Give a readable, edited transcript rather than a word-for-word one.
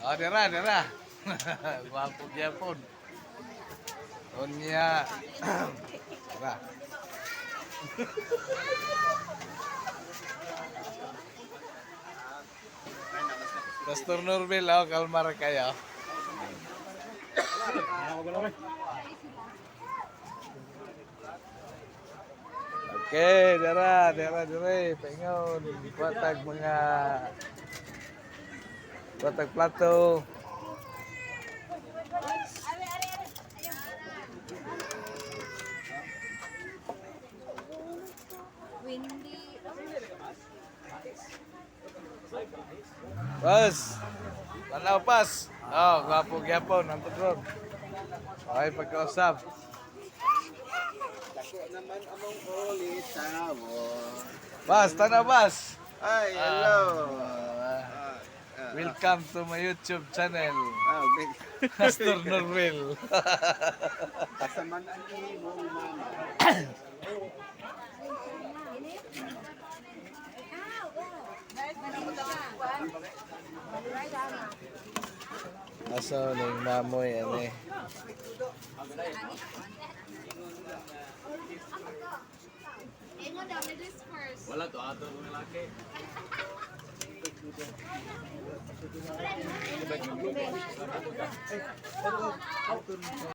Oh, dira, dira. Guwapo gyapon. Unya. Dira. Pastor Norville, oh, kalmar kayo. Okay, dara, dara, dara. Paingon, kuatag mga kuatag plato. Windy. Pas. Tanaw pas. Oh, gwapo gyapon ang tudron. Okay, pagkausap. Dako naman among ulit tamo. Pas, tanaw pas. Ay, hello. Welcome to my YouTube channel. Big. Pastor Norville. Kasaman ang imong mama. Aso ning mamoy ani. Ingo daw, ladies first. Wala to, ato ng lalaki.